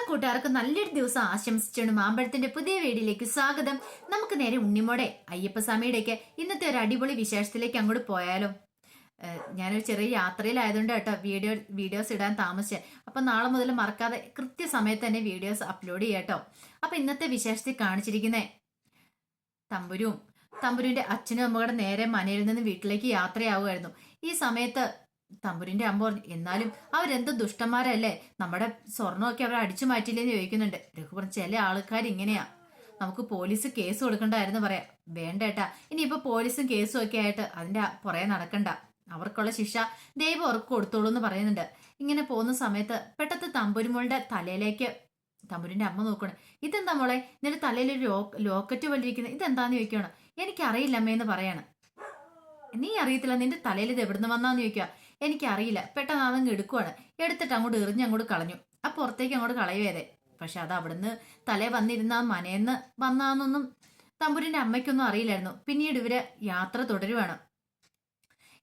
കൂട്ടുകാർക്ക് നല്ലൊരു ദിവസം ആശംസിച്ചുകൊണ്ട് മാമ്പഴത്തിന്റെ പുതിയ വീഡിയോയിലേക്ക് സ്വാഗതം. നമുക്ക് നേരെ ഉണ്ണിമോടെ അയ്യപ്പസ്വാമിയുടെയൊക്കെ ഇന്നത്തെ ഒരു അടിപൊളി വിശേഷത്തിലേക്ക് അങ്ങോട്ട് പോയാലോ. ഞാനൊരു ചെറിയ യാത്രയിലായതുകൊണ്ട് കേട്ടോ വീഡിയോസ് ഇടാൻ താമസിച്ചേ. അപ്പൊ നാളെ മുതൽ മറക്കാതെ കൃത്യസമയത്ത് തന്നെ വീഡിയോസ് അപ്ലോഡ് ചെയ്യാട്ടോ. അപ്പൊ ഇന്നത്തെ വിശേഷത്തിൽ കാണിച്ചിരിക്കുന്നേ തമ്പുരുവിന്റെ അച്ഛനും അമ്മയുടെ നേരെ മനയിൽ നിന്ന് വീട്ടിലേക്ക് യാത്രയാവുമായിരുന്നു. ഈ സമയത്ത് തമ്പുരിന്റെ അമ്മ പറഞ്ഞു, എന്നാലും അവരെന്ത് ദുഷ്ടന്മാരല്ലേ, നമ്മുടെ സ്വർണ്ണമൊക്കെ അവർ അടിച്ചു മാറ്റില്ലെന്ന് ചോദിക്കുന്നുണ്ട്. രഘു പറഞ്ഞു, ചില ആൾക്കാർ ഇങ്ങനെയാ, നമുക്ക് പോലീസ് കേസ് കൊടുക്കണ്ടായിരുന്നു. പറയാം, വേണ്ടേട്ടാ, ഇനിയിപ്പോ പോലീസും കേസും ഒക്കെ ആയിട്ട് അതിന്റെ പുറകെ നടക്കണ്ട, അവർക്കുള്ള ശിക്ഷ ദൈവം അവർക്ക് കൊടുത്തോളൂ എന്ന് പറയുന്നുണ്ട്. ഇങ്ങനെ പോകുന്ന സമയത്ത് പെട്ടെന്ന് തമ്പുരുമോളുടെ തലയിലേക്ക് തമ്പുരിന്റെ അമ്മ നോക്കണം. ഇതെന്താ മോളെ, നിന്റെ തലയിൽ ഒരു ലോക്കറ്റ് വലിയിരിക്കുന്നത്, ഇതെന്താന്ന് ചോദിക്കണം. എനിക്കറിയില്ല അമ്മയെന്ന് പറയാണ്. നീ അറിയത്തില്ല, നിന്റെ തലയിൽ ഇത് എവിടുന്ന് വന്നാന്ന് ചോദിക്കുക. എനിക്കറിയില്ല. പെട്ടെന്ന് അതങ്ങ് എടുക്കുവാണ്. എടുത്തിട്ട് അങ്ങോട്ട് അങ്ങോട്ട് കളഞ്ഞു. ആ പുറത്തേക്ക് അങ്ങോട്ട് കളയുവേതെ. പക്ഷെ അത് അവിടുന്ന് തലേ വന്നിരുന്ന മനേന്ന് വന്നാന്നൊന്നും തമ്പുരിന്റെ അമ്മയ്ക്കൊന്നും അറിയില്ലായിരുന്നു. പിന്നീട് ഇവര് യാത്ര തുടരുവാണ്.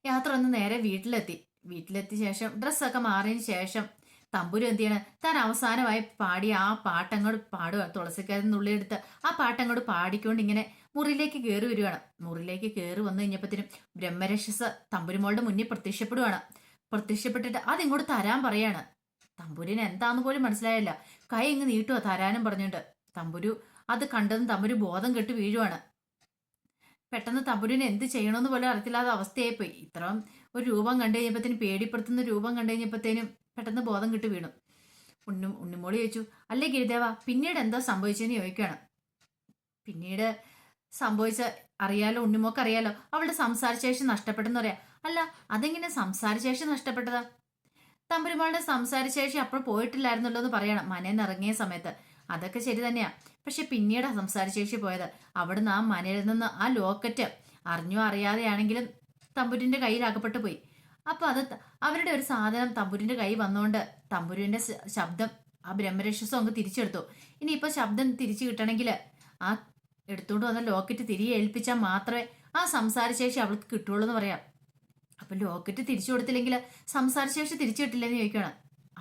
യാത്ര ഒന്ന് നേരെ വീട്ടിലെത്തിയ ശേഷം ഡ്രസ്സൊക്കെ മാറിയതിന് ശേഷം തമ്പുരു എന്ത് ചെയ്യണം, താൻ അവസാനമായി പാടിയ ആ പാട്ടങ്ങോട്ട് പാടുക. തുളസിക്കാരൻ നുള്ളിയെടുത്ത് ആ പാട്ടങ്ങോട്ട് പാടിക്കൊണ്ട് ഇങ്ങനെ മുറിയിലേക്ക് കയറി വരികയാണ്. മുറിയിലേക്ക് കയറി വന്നു കഴിഞ്ഞപ്പത്തിനും ബ്രഹ്മരക്ഷസ് തമ്പുരുമോളുടെ മുന്നിൽ പ്രത്യക്ഷപ്പെട്ടിട്ട് അതിങ്ങോട്ട് തരാൻ പറയാണ്. തമ്പുരിന് എന്താന്ന് പോലും മനസ്സിലായില്ല. കൈ ഇങ്ങ് നീട്ടുക തരാനും പറഞ്ഞുകൊണ്ട്. തമ്പുരു അത് കണ്ടതും തമ്പുരു ബോധം കെട്ട് വീഴുവാണ്. പെട്ടെന്ന് തമ്പുരിന് എന്ത് ചെയ്യണമെന്ന് പോലും അറിയത്തില്ലാത്ത അവസ്ഥയായിപ്പോയി. ഇത്രയും ഒരു രൂപം കണ്ടു കഴിഞ്ഞപ്പത്തേനും, പേടിപ്പെടുത്തുന്ന രൂപം കണ്ടു കഴിഞ്ഞപ്പത്തേനും പെട്ടെന്ന് ബോധം കിട്ടി വീണു. ഉണ്ണിമോളി ചോദിച്ചു, അല്ലേ ഗിരിദേവ, പിന്നീട് എന്താ സംഭവിച്ചെന്ന് ചോദിക്കുകയാണ്. പിന്നീട് സംഭവിച്ച അറിയാലോ, ഉണ്ണിമോക്ക് അറിയാലോ, അവളുടെ സംസാരശേഷി നഷ്ടപ്പെട്ടെന്ന് പറയാം. അല്ല, അതെങ്ങനെ സംസാരശേഷി നഷ്ടപ്പെട്ടതാ? തമ്പുരുമോളുടെ സംസാരശേഷി അപ്പോൾ പോയിട്ടില്ലായിരുന്നല്ലോ എന്ന് പറയണം മനേന്ന് ഇറങ്ങിയ സമയത്ത്. അതൊക്കെ ശരി തന്നെയാ. പക്ഷെ പിന്നീട് സംസാരശേഷി പോയത് അവിടുന്ന് ആ മനയിൽ നിന്ന് ആ ലോക്കറ്റ് അറിഞ്ഞോ അറിയാതെയാണെങ്കിലും തമ്പുരിന്റെ കയ്യിൽ അകപ്പെട്ടു പോയി. അപ്പൊ അത് അവരുടെ ഒരു സാധനം തമ്പുരിന്റെ കൈ വന്നുകൊണ്ട് തമ്പുരുവിന്റെ ശബ്ദം ആ ബ്രഹ്മരക്ഷസം അങ്ങ് തിരിച്ചെടുത്തു. ഇനിയിപ്പോ ശബ്ദം തിരിച്ചു കിട്ടണമെങ്കിൽ ആ എടുത്തുകൊണ്ട് വന്ന ലോക്കറ്റ് തിരികെ ഏൽപ്പിച്ചാൽ മാത്രമേ ആ സംസാരശേഷി അവൾക്ക് കിട്ടുള്ളൂ എന്ന് പറയാം. അപ്പൊ ലോക്കറ്റ് തിരിച്ചു കൊടുത്തില്ലെങ്കിൽ സംസാരശേഷി തിരിച്ചു കിട്ടില്ലെന്ന് ചോദിക്കണം.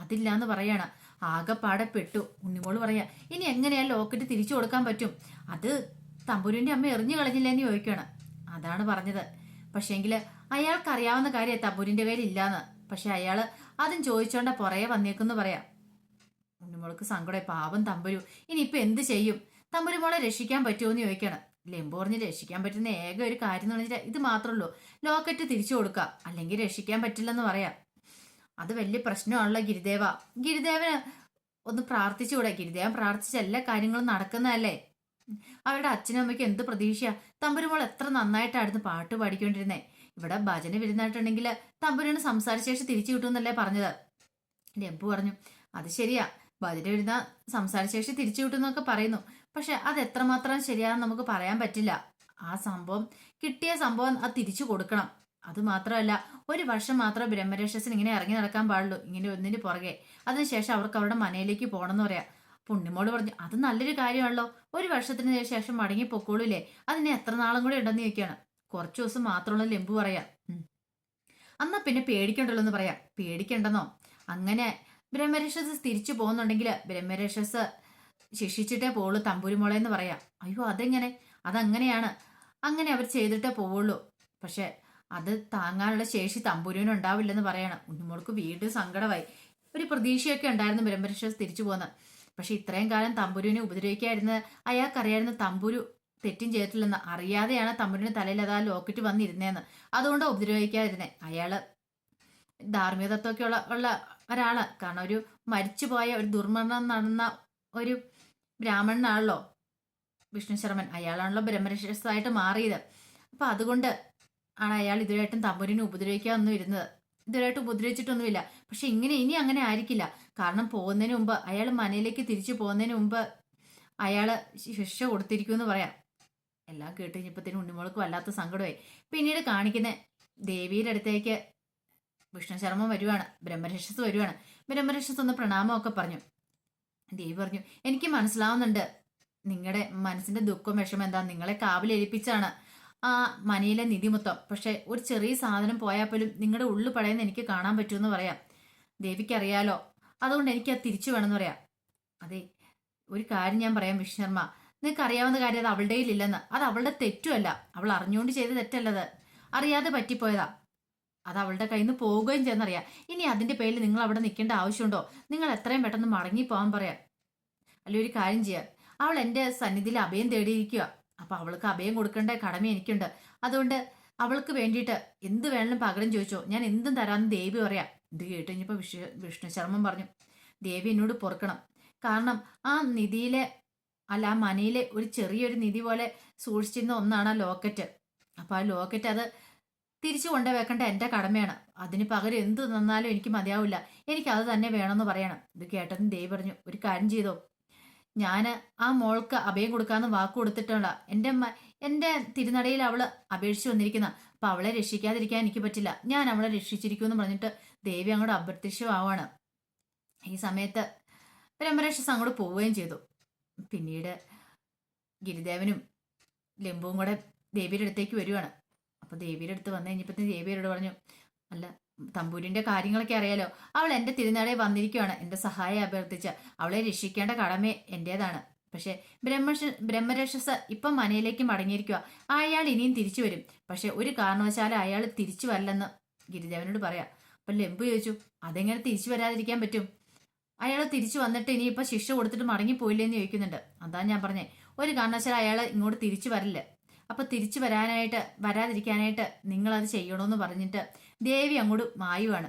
അതില്ല എന്ന് പറയാണ്. ആകെപ്പാടെ പെട്ടു. ഉണ്ണിമോള് പറയാ, ഇനി എങ്ങനെയാ ലോക്കറ്റ് തിരിച്ചു കൊടുക്കാൻ പറ്റും? അത് തമ്പുരുവിന്റെ അമ്മ എറിഞ്ഞു കളഞ്ഞില്ലെന്ന് ചോദിക്കണം. അതാണ് പറഞ്ഞത്. പക്ഷേങ്കില് അയാൾക്കറിയാവുന്ന കാര്യം തമ്പുരിന്റെ കയ്യിൽ ഇല്ലാന്ന്. പക്ഷെ അയാള് അതും ചോദിച്ചോണ്ട പുറകെ വന്നേക്കെന്ന് പറയാം. ഉണ്ണിമോൾക്ക് സങ്കടം. പാവം തമ്പുരു ഇനിയിപ്പൊ എന്ത് ചെയ്യും? തമ്പുരുമോളെ രക്ഷിക്കാൻ പറ്റുമോ എന്ന് ചോദിക്കണം. ലെമ്പു പറഞ്ഞ്, രക്ഷിക്കാൻ പറ്റുന്ന ഏക ഒരു കാര്യം എന്ന് പറഞ്ഞാൽ ഇത് മാത്രമല്ലോ, ലോക്കറ്റ് തിരിച്ചു കൊടുക്കുക, അല്ലെങ്കിൽ രക്ഷിക്കാൻ പറ്റില്ലെന്ന് പറയാം. അത് വലിയ പ്രശ്നമാണല്ലോ ഗിരിദേവന് ഒന്ന് പ്രാർത്ഥിച്ചുകൂടെ? ഗിരിദേവൻ പ്രാർത്ഥിച്ച എല്ലാ കാര്യങ്ങളും നടക്കുന്നതല്ലേ? അവരുടെ അച്ഛനും അമ്മയ്ക്കും എന്ത് പ്രതീക്ഷയാ. തമ്പുരുമോൾ എത്ര നന്നായിട്ടായിരുന്നു പാട്ട് പാടിക്കൊണ്ടിരുന്നേ. ഇവിടെ ഭജന വരുന്നായിട്ടുണ്ടെങ്കിൽ തമ്പുരുവിന് സംസാരശേഷി തിരിച്ചു കിട്ടുമെന്നല്ലേ പറഞ്ഞത്. ലെമ്പു പറഞ്ഞു, അത് ശരിയാ, ഭജന വരുന്ന സംസാരശേഷി തിരിച്ചു കിട്ടുമെന്നൊക്കെ പറയുന്നു. പക്ഷെ അത് എത്രമാത്രം ശരിയാണെന്ന് നമുക്ക് പറയാൻ പറ്റില്ല. ആ സംഭവം കിട്ടിയ സംഭവം അത് തിരിച്ചു കൊടുക്കണം. അത് മാത്രമല്ല, ഒരു വർഷം മാത്രമേ ബ്രഹ്മരക്ഷസിന് ഇങ്ങനെ ഇറങ്ങി നടക്കാൻ പാടുള്ളൂ, ഇങ്ങനെ ഒന്നിന് പുറകെ. അതിനുശേഷം അവർക്ക് അവരുടെ മനയിലേക്ക് പോകണമെന്ന് പറയാം. പുണ്യമോട് പറഞ്ഞു, അത് നല്ലൊരു കാര്യമാണല്ലോ, ഒരു വർഷത്തിന് ശേഷം മടങ്ങി പൊക്കോളൂല്ലേ, അതിന് എത്ര നാളും കൂടെ ഉണ്ടെന്ന് ചോദിക്കുകയാണ്. കുറച്ചു ദിവസം മാത്രമുള്ള ലെമ്പു പറയാം. എന്നാ പിന്നെ പേടിക്കണ്ടല്ലോ എന്ന് പറയാം. പേടിക്കണ്ടെന്നോ? അങ്ങനെ ബ്രഹ്മരക്ഷസ് തിരിച്ചു പോകുന്നുണ്ടെങ്കിൽ ബ്രഹ്മരക്ഷസ് ശിക്ഷിച്ചിട്ടേ പോവുള്ളൂ തമ്പുരുമോളെ എന്ന് പറയാം. അയ്യോ, അതെങ്ങനെ? അതങ്ങനെയാണ്, അങ്ങനെ അവർ ചെയ്തിട്ടേ പോവുള്ളൂ. പക്ഷെ അത് താങ്ങാനുള്ള ശേഷി തമ്പുരുവിന് ഉണ്ടാവില്ലെന്ന് പറയണം. ഉണ്ണിമോൾക്ക് വീണ്ടും സങ്കടമായി. ഒരു പ്രതീക്ഷയൊക്കെ ഉണ്ടായിരുന്നു ബ്രഹ്മരക്ഷസ് തിരിച്ചു പോകുന്നത്. പക്ഷെ ഇത്രയും കാലം തമ്പുരുവിനെ ഉപദ്രവിക്കാതിരുന്നത് അയാൾക്കറിയായിരുന്നു തമ്പുരു തെറ്റും ചെയ്തിട്ടില്ലെന്ന്. അറിയാതെയാണ് തമ്പുരുവിന്റെ തലയിൽ അത് ആ ലോക്കറ്റ് വന്നിരുന്നേന്ന്. അതുകൊണ്ട് ഉപദ്രവിക്കാതിരുന്നേ. അയാള് ധാർമ്മികത്വമൊക്കെ ഉള്ള ഒരാള്. കാരണം ഒരു മരിച്ചുപോയ ഒരു ദുർമരണം നടന്ന ഒരു ബ്രാഹ്മണനാണല്ലോ വിഷ്ണു ശർമ്മൻ. അയാളാണല്ലോ ബ്രഹ്മരക്ഷസായിട്ട് മാറിയത്. അപ്പൊ അതുകൊണ്ട് ആണ് അയാൾ ഇതുവരായിട്ടും തമ്പുരിനെ ഉപദ്രവിക്കാനൊന്നും ഇരുന്നത്. ഇതുവരായിട്ട് ഉപദ്രവിച്ചിട്ടൊന്നുമില്ല. പക്ഷെ ഇനി അങ്ങനെ ആയിരിക്കില്ല. കാരണം പോകുന്നതിന് മുമ്പ് അയാൾ മനയിലേക്ക് തിരിച്ചു പോകുന്നതിന് മുമ്പ് അയാള് ശിക്ഷ കൊടുത്തിരിക്കുമെന്ന് പറയാം. എല്ലാം കേട്ട് കഴിഞ്ഞപ്പത്തേനും ഉണ്ണിമോൾക്ക് വല്ലാത്ത സങ്കടമായി. പിന്നീട് കാണിക്കുന്ന ദേവിയുടെ അടുത്തേക്ക് വിഷ്ണു ശർമ്മ വരുവാണ്, ബ്രഹ്മരക്ഷസ് വരുവാണ്. ബ്രഹ്മരക്ഷസ് ഒന്ന് പ്രണാമമൊക്കെ പറഞ്ഞു. ദേവി പറഞ്ഞു, എനിക്ക് മനസ്സിലാവുന്നുണ്ട് നിങ്ങളുടെ മനസ്സിന്റെ ദുഃഖം വിഷമം എന്താ. നിങ്ങളെ കാവലേൽപ്പിച്ചാണ് ആ മനയിലെ നിധി മൊത്തം. പക്ഷെ ഒരു ചെറിയ സാധനം പോയാൽ പോലും നിങ്ങളുടെ ഉള്ളു പടയുന്ന എനിക്ക് കാണാൻ പറ്റുമെന്ന് പറയാം. ദേവിക്ക് അറിയാലോ, അതുകൊണ്ട് എനിക്ക് അത് തിരിച്ചു വേണമെന്ന് പറയാം. അതെ, ഒരു കാര്യം ഞാൻ പറയാം വിഷ്ണർമ്മ, നിനക്ക് അറിയാവുന്ന കാര്യം അത് അവളുടെ ഇല്ലെന്ന്. അത് അവളുടെ തെറ്റുമല്ല, അവൾ അറിഞ്ഞുകൊണ്ട് ചെയ്ത തെറ്റല്ലത്, അറിയാതെ പറ്റിപ്പോയതാ. അത് അവളുടെ കയ്യിൽ നിന്ന് പോവുകയും ചെന്നറിയാം. ഇനി അതിന്റെ പേരിൽ നിങ്ങൾ അവിടെ നിൽക്കേണ്ട ആവശ്യമുണ്ടോ? നിങ്ങൾ എത്രയും പെട്ടെന്ന് മടങ്ങി പോകാൻ പറയാം. അല്ലെ ഒരു കാര്യം ചെയ്യാം, അവൾ എൻ്റെ സന്നിധിയിൽ അഭയം തേടിയിരിക്കുക. അപ്പൊ അവൾക്ക് അഭയം കൊടുക്കേണ്ട കടമ എനിക്കുണ്ട്. അതുകൊണ്ട് അവൾക്ക് വേണ്ടിയിട്ട് എന്ത് വേണമെങ്കിലും പകരം ചോദിച്ചോ, ഞാൻ എന്തും തരാമെന്ന് ദേവി പറയാം. ഇത് കേട്ട് കഴിഞ്ഞപ്പോൾ വിഷ്ണു ശർമ്മൻ പറഞ്ഞു, ദേവി എന്നോട് പൊറുക്കണം. കാരണം ആ നിധിയിലെ, അല്ല ആ മനയിലെ ഒരു ചെറിയൊരു നിധി പോലെ സൂക്ഷിച്ചിരുന്ന ഒന്നാണ് ആ ലോക്കറ്റ്. അപ്പൊ ആ ലോക്കറ്റ് അത് തിരിച്ചു കൊണ്ടുവെക്കേണ്ട എൻ്റെ കടമയാണ്. അതിന് പകരം എന്ത് തന്നാലും എനിക്ക് മതിയാവില്ല, എനിക്ക് അത് തന്നെ വേണമെന്ന് പറയണം. ഇത് കേട്ടതും ദേവി പറഞ്ഞു, ഒരു കാര്യം ചെയ്തോ, ഞാൻ ആ മോൾക്ക് അഭയം കൊടുക്കാന്ന് വാക്ക് കൊടുത്തിട്ടുള്ള എൻ്റെ തിരുനടയിൽ അവള് അപേക്ഷിച്ച് വന്നിരിക്കുന്ന. അപ്പൊ അവളെ രക്ഷിക്കാതിരിക്കാൻ എനിക്ക് പറ്റില്ല, ഞാൻ അവളെ രക്ഷിച്ചിരിക്കുമെന്ന് പറഞ്ഞിട്ട് ദേവി അങ്ങോട്ട് അപ്രത്യക്ഷമാവാണ്. ഈ സമയത്ത് ബ്രഹ്മരാക്ഷസ് അങ്ങോട്ട് പോവുകയും ചെയ്തു. പിന്നീട് ഗിരിദേവനും ലംബുവും കൂടെ ദേവിയുടെ അടുത്തേക്ക് വരുവാണ്. അപ്പൊ ദേവിയുടെ അടുത്ത് വന്നു കഴിഞ്ഞപ്പോ ദേവിയോട് പറഞ്ഞു, അല്ല തമ്പൂരിന്റെ കാര്യങ്ങളൊക്കെ അറിയാലോ, അവൾ എന്റെ തിരുനാളെ വന്നിരിക്കുകയാണ് എന്റെ സഹായം അഭ്യർത്ഥിച്ച. അവളെ രക്ഷിക്കേണ്ട കടമ എന്റേതാണ്. പക്ഷെ ബ്രഹ്മരക്ഷസ് ഇപ്പം മനയിലേക്ക് മടങ്ങിയിരിക്കുക. അയാൾ ഇനിയും തിരിച്ചു വരും. പക്ഷെ ഒരു കാരണവശാലും അയാൾ തിരിച്ചു വരില്ലെന്ന് ഗിരിദേവനോട് പറയാം. അപ്പൊ ലംബു ചോദിച്ചു, അതെങ്ങനെ തിരിച്ചു വരാതിരിക്കാൻ പറ്റും? അയാൾ തിരിച്ചു വന്നിട്ട് ഇനിയിപ്പൊ ശിക്ഷ കൊടുത്തിട്ട് മടങ്ങി പോയില്ലേന്ന് ചോദിക്കുന്നുണ്ട്. അതാ ഞാൻ പറഞ്ഞേ, ഒരു കാരണവശാലും അയാൾ ഇങ്ങോട്ട് തിരിച്ചു വരില്ല. അപ്പൊ തിരിച്ചു വരാതിരിക്കാനായിട്ട് നിങ്ങൾ അത് ചെയ്യണമെന്ന് പറഞ്ഞിട്ട് ദേവി അങ്ങോട്ട് മായുവാണ്.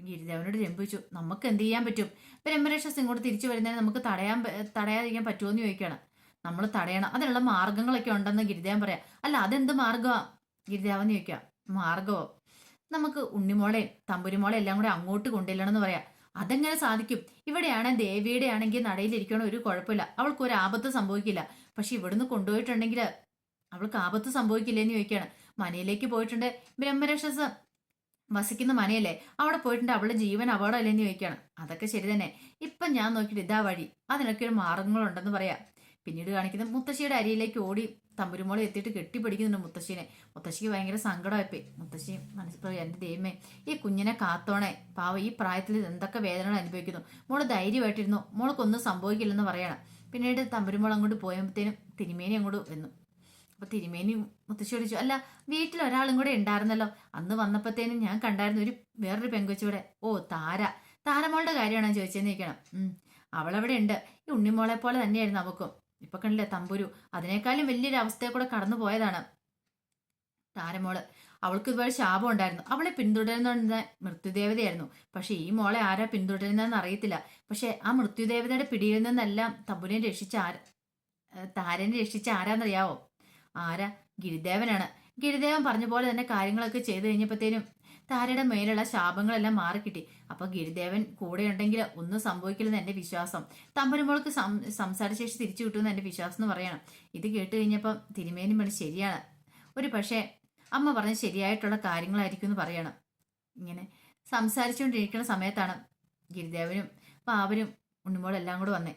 ഗിരിദേവനോട് രംഭിച്ചു, നമുക്ക് എന്ത് ചെയ്യാൻ പറ്റും? ബ്രഹ്മരക്ഷസ് ഇങ്ങോട്ട് തിരിച്ചു വരുന്നതിന് നമുക്ക് തടയാതിരിക്കാൻ പറ്റുമോ എന്ന് ചോദിക്കുകയാണ്. നമ്മൾ തടയണം, അതിനുള്ള മാർഗങ്ങളൊക്കെ ഉണ്ടെന്ന് ഗിരിദേവൻ പറയാം. അല്ല അതെന്ത് മാർഗമാ ഗിരിദേവൻ ചോദിക്കുക. മാർഗമോ, നമുക്ക് ഉണ്ണിമോളെയും തമ്പുരിമോളെയും എല്ലാം കൂടെ അങ്ങോട്ട് കൊണ്ടുവരണമെന്ന് പറയാം. അതെങ്ങനെ സാധിക്കും? ഇവിടെയാണ് ദേവിയുടെ ആണെങ്കിൽ നടയിലിരിക്കണ ഒരു കുഴപ്പമില്ല, അവൾക്ക് ഒരു ആപത്ത് സംഭവിക്കില്ല. പക്ഷെ ഇവിടുന്ന് കൊണ്ടുപോയിട്ടുണ്ടെങ്കിൽ അവൾക്ക് ആപത്ത് സംഭവിക്കില്ലേന്ന് ചോദിക്കുകയാണ്. മനയിലേക്ക് പോയിട്ടുണ്ട്, ബ്രഹ്മരക്ഷസ് വസിക്കുന്ന മനയല്ലേ, അവിടെ പോയിട്ടുണ്ട്, അവളുടെ ജീവൻ അപകടമല്ലേന്ന് ചോദിക്കുകയാണ്. അതൊക്കെ ശരി തന്നെ, ഇപ്പം ഞാൻ നോക്കിയിട്ട് ഇതാ വഴി, അതിനൊക്കെ ഒരു മാർഗങ്ങളുണ്ടെന്ന് പറയാം. പിന്നീട് കാണിക്കുന്നത് മുത്തശ്ശിയുടെ അരിയിലേക്ക് ഓടി തമ്പുരുമോളെ എത്തിയിട്ട് കെട്ടിപ്പിടിക്കുന്നുണ്ട് മുത്തശ്ശീനെ. മുത്തശ്ശിക്ക് ഭയങ്കര സങ്കടമായിപ്പോയി. മുത്തശ്ശി മനസ്സിലായി, എൻ്റെ ദൈവമേ, ഈ കുഞ്ഞിനെ കാത്തോണേ, പാവ ഈ പ്രായത്തിൽ എന്തൊക്കെ വേദനകൾ അനുഭവിക്കുന്നു. മോള് ധൈര്യമായിട്ടിരുന്നു, മോൾക്കൊന്നും സംഭവിക്കില്ലെന്ന് പറയണം. പിന്നീട് തമ്പുരുമോൾ അങ്ങോട്ട് പോയപ്പോഴത്തേനും തിരുമേനി അങ്ങോട്ട് വന്നു. അപ്പൊ തിരുമേനി മുത്തശ്ശി വിളിച്ചു, അല്ല വീട്ടിൽ ഒരാളും കൂടെ ഉണ്ടായിരുന്നല്ലോ, അന്ന് വന്നപ്പോഴത്തേനും ഞാൻ കണ്ടായിരുന്നു വേറൊരു പെങ്കൊച്ചൂടെ. ഓ താരമോളുടെ കാര്യമാണോ ചോദിച്ചെന്ന് ചോദിക്കണം. അവളവിടെ ഉണ്ട്, ഈ ഉണ്ണിമോളെ പോലെ തന്നെയായിരുന്നു അവക്കും. ഇപ്പൊ കണ്ടില്ലേ തമ്പുരു അതിനേക്കാളും വലിയൊരു അവസ്ഥയെ കൂടെ കടന്നു പോയതാണ് താരമോള്. അവൾക്ക് ഇതുപോലെ ശാപം ഉണ്ടായിരുന്നു, അവളെ പിന്തുടരുന്ന മൃത്യുദേവതയായിരുന്നു. പക്ഷെ ഈ മോളെ ആരാ പിന്തുടരുന്നതെന്ന് അറിയത്തില്ല. പക്ഷെ ആ മൃത്യുദേവതയുടെ പിടിയിൽ നിന്നെല്ലാം തമ്പുരിനെ താരനെ രക്ഷിച്ച ആരാന്നറിയാവോ? ആരാ? ഗിരിദേവനാണ്. ഗിരിദേവൻ പറഞ്ഞ പോലെ തന്നെ കാര്യങ്ങളൊക്കെ ചെയ്തു കഴിഞ്ഞപ്പോഴത്തേനും താരയുടെ മേലുള്ള ശാപങ്ങളെല്ലാം മാറിക്കിട്ടി. അപ്പൊ ഗിരിദേവൻ കൂടെ ഉണ്ടെങ്കിൽ ഒന്നും സംഭവിക്കില്ലെന്ന് എന്റെ വിശ്വാസം. തമ്പുരുമോൾക്ക് സംസാരശേഷി തിരിച്ചു കിട്ടുമെന്ന് എന്റെ വിശ്വാസം എന്ന് പറയണം. ഇത് കേട്ട് കഴിഞ്ഞപ്പം തിരുമേനി പറഞ്ഞ് ശരിയാണ്, ഒരു പക്ഷേ അമ്മ പറഞ്ഞ ശരിയായിട്ടുള്ള കാര്യങ്ങളായിരിക്കും എന്ന് പറയണം. ഇങ്ങനെ സംസാരിച്ചുകൊണ്ടിരിക്കുന്ന സമയത്താണ് ഗിരിദേവനും പാവനും ഉണ്ണിമോളും എല്ലാം കൂടെ വന്നേ.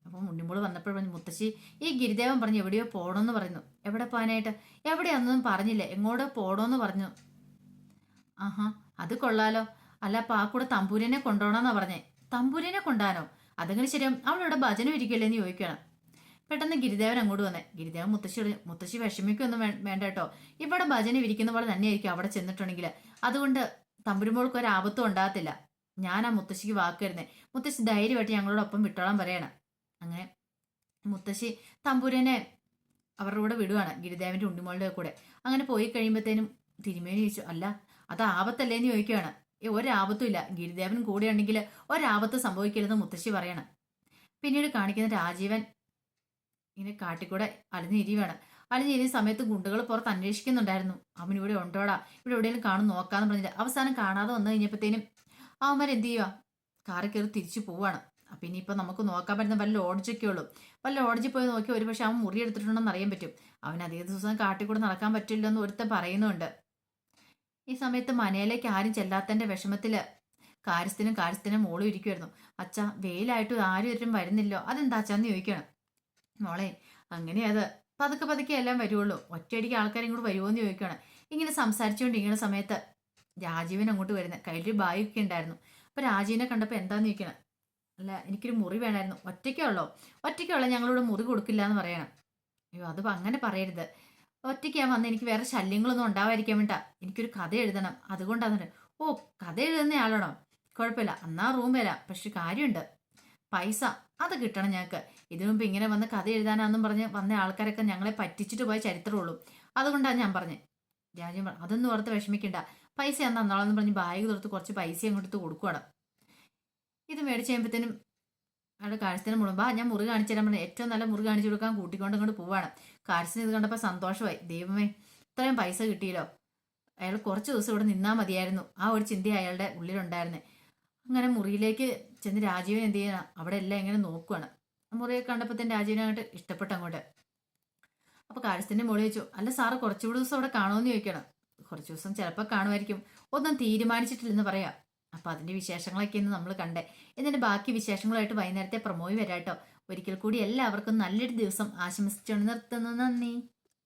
അപ്പം ഉണ്ണിമോള് വന്നപ്പോൾ പറഞ്ഞു, മുത്തശ്ശി ഈ ഗിരിദേവൻ പറഞ്ഞു എവിടെയോ പോകണമെന്ന് പറയുന്നു. എവിടെ പോകാനായിട്ട്? എവിടെയാണെന്നൊന്നും പറഞ്ഞില്ല, എങ്ങോട്ടോ പോകണമെന്ന് പറഞ്ഞു. ആഹാ, അത് കൊള്ളാലോ. അല്ല അപ്പൊ ആ കൂടെ തമ്പൂരിനെ കൊണ്ടുപോകണമെന്നാ പറഞ്ഞേ. തമ്പൂരിനെ കൊണ്ടാനോ? അതെങ്ങനെ ശരിയാവും? അവളിവിടെ ഭജനം ഇരിക്കില്ലെന്ന് ചോദിക്കണം. പെട്ടെന്ന് ഗിരിദേവൻ അങ്ങോട്ട് വന്നേ. ഗിരിദേവൻ മുത്തശ്ശി വിഷമിക്കൊന്നും വേണ്ട കേട്ടോ, ഇവിടെ ഭജനം ഇരിക്കുന്ന പോലെ തന്നെയായിരിക്കും അവിടെ ചെന്നിട്ടുണ്ടെങ്കിൽ. അതുകൊണ്ട് തമ്പുരുമോൾക്ക് ഒരു ആപത്തും ഉണ്ടാകത്തില്ല. ഞാൻ ആ മുത്തശ്ശിക്ക് വാക്ക് തരുന്നേ. മുത്തശ്ശി ധൈര്യമായിട്ട് ഞങ്ങളോടൊപ്പം വിട്ടോളാൻ പറയണം. അങ്ങനെ മുത്തശ്ശി തമ്പുരനെ അവരുടെ കൂടെ വിടുവാണ്, ഗിരിദേവന്റെ ഉണ്ണിമോളുടെ കൂടെ. അങ്ങനെ പോയി കഴിയുമ്പോഴത്തേനും തിരുമേനി ചോദിച്ചു, അല്ല അത് ആപത്തല്ലേന്ന് ചോദിക്കുകയാണ്. ഒരാപത്തും ഇല്ല, ഗിരിദേവൻ കൂടെ ഉണ്ടെങ്കിൽ ഒരാപത്ത് സംഭവിക്കരുതെന്ന് മുത്തശ്ശി പറയണം. പിന്നീട് കാണിക്കുന്ന രാജീവൻ ഇങ്ങനെ കാട്ടിക്കൂടെ അലിഞ്ഞിരിവാണ്. അലിഞ്ഞിരിയ സമയത്ത് ഗുണ്ടുകൾ പുറത്ത് അന്വേഷിക്കുന്നുണ്ടായിരുന്നു, അവൻ ഇവിടെ ഉണ്ടോടാ, ഇവിടെ എവിടെയെങ്കിലും കാണും നോക്കാന്ന് പറഞ്ഞില്ല. അവസാനം കാണാതെ വന്നു കഴിഞ്ഞപ്പോഴത്തേനും അവന്മാരെന്ത് ചെയ്യുക, കാറിൽ കയറി തിരിച്ചു പോവാണ്. അപ്പം ഇനിയിപ്പോൾ നമുക്ക് നോക്കാൻ പറ്റുന്ന വല്ല ലോഡ്ജൊക്കെ ഉള്ളൂ. വല്ല ലോഡ്ജിൽ പോയി നോക്കി ഒരു പക്ഷെ അവൻ മുറി എടുത്തിട്ടുണ്ടെന്ന് അറിയാൻ പറ്റും. അവൻ അധിക ദിവസം കാട്ടിക്കൂടെ നടക്കാൻ പറ്റില്ലെന്ന് ഒരുത്തൻ പറയുന്നുണ്ട്. ഈ സമയത്ത് മനയിലേക്ക് ആരും ചെല്ലാത്തതിന്റെ വിഷമത്തില് കാര്യസ്ഥനും മോളും ഇരിക്കുമായിരുന്നു. അച്ഛ വെയിലായിട്ടും ആരും ഇവരും വരുന്നില്ലോ, അതെന്താ അച്ഛന്ന് ചോദിക്കണം. മോളെ അങ്ങനെയത് പതുക്കെ എല്ലാം വരുവുള്ളൂ, ഒറ്റയടിക്ക് ആൾക്കാരും കൂടെ വരുമോ എന്ന് ചോദിക്കുകയാണ്. ഇങ്ങനെ സംസാരിച്ചുകൊണ്ടിരിക്കുന്ന സമയത്ത് രാജീവൻ അങ്ങോട്ട് വരുന്നത്, കയ്യിലൊരു ബാഗൊക്കെ ഉണ്ടായിരുന്നു. അപ്പൊ രാജീവിനെ കണ്ടപ്പോൾ എന്താന്ന് ചോദിക്കണം. അല്ല എനിക്കൊരു മുറി വേണമായിരുന്നു. ഒറ്റയ്ക്കുള്ളോ? ഒറ്റയ്ക്കുള്ള ഞങ്ങളിവിടെ മുറി കൊടുക്കില്ല എന്ന് പറയണം. അയ്യോ അത് അങ്ങനെ പറയരുത്. ഒറ്റയ്ക്ക് ഞാൻ വന്ന് എനിക്ക് വേറെ ശല്യങ്ങളൊന്നും ഉണ്ടാവാതിരിക്കാൻ വേണ്ട. എനിക്കൊരു കഥ എഴുതണം. അതുകൊണ്ടാന്ന്. ഓ, കഥ എഴുതുന്ന ആളാണോ? കുഴപ്പമില്ല. എന്നാ റൂം വരാം. പക്ഷെ കാര്യമുണ്ട്. പൈസ അത് കിട്ടണം ഞങ്ങൾക്ക്. ഇതിനു മുമ്പ് ഇങ്ങനെ വന്ന് കഥ എഴുതാനാന്നും പറഞ്ഞ് വന്ന ആൾക്കാരൊക്കെ ഞങ്ങളെ പറ്റിച്ചിട്ട് പോയ ചരിത്രമുള്ളൂ. അതുകൊണ്ടാണ് ഞാൻ പറഞ്ഞത്. രാജ്യം അതൊന്നും ഓർത്ത് വിഷമിക്കണ്ട. പൈസ ഞാൻ തന്നോളാന്ന് പറഞ്ഞ് ബാഗ് തുറത്ത് കുറച്ച് പൈസ അങ്ങോട്ട് കൊടുക്കണം. ഇത് മേടിച്ച് കഴിയുമ്പോഴത്തേനും അയാളുടെ കാര്യസ്ഥന് മുഴുവൻ ഞാൻ മുറി കാണിച്ചു തരാൻ പറഞ്ഞു. ഏറ്റവും നല്ല മുറി കാണിച്ചു കൊടുക്കാൻ കൂട്ടിക്കൊണ്ട് ഇങ്ങോട്ട് പോവാണ്. കാര്യസ്ഥന് ഇത് കണ്ടപ്പോൾ സന്തോഷമായി. ദൈവമേ, ഇത്രയും പൈസ കിട്ടിയല്ലോ. അയാൾ കുറച്ച് ദിവസം ഇവിടെ നിന്നാൽ മതിയായിരുന്നു. ആ ഒരു ചിന്ത അയാളുടെ ഉള്ളിലുണ്ടായിരുന്നേ. അങ്ങനെ മുറിയിലേക്ക് ചെന്ന് രാജീവൻ എന്ത് ചെയ്യണം, അവിടെ എല്ലാം ഇങ്ങനെ നോക്കുവാണ്. മുറിയെ കണ്ടപ്പോൾ തന്നെ രാജീവനെ അങ്ങോട്ട് ഇഷ്ടപ്പെട്ടു അങ്ങോട്ട്. അപ്പൊ കാര്യസ്ഥന്റെ മോളി വെച്ചു, അല്ല സാറ് കുറച്ചുകൂടി ദിവസം അവിടെ കാണുമെന്ന് ചോദിക്കണം. കുറച്ച് ദിവസം ചിലപ്പോൾ കാണുമായിരിക്കും, ഒന്നും തീരുമാനിച്ചിട്ടില്ലെന്ന് പറയാം. അപ്പൊ അതിന്റെ വിശേഷങ്ങളൊക്കെയാണ് നമ്മൾ കണ്ടേ. എന്നിട്ട് ബാക്കി വിശേഷങ്ങളായിട്ട് വൈകുന്നേരത്തെ പ്രമോയി വരാട്ടോ. ഒരിക്കൽ കൂടി എല്ലാവർക്കും നല്ലൊരു ദിവസം ആശംസിച്ചുകൊണ്ട് നിർത്തുന്നു. നന്ദി.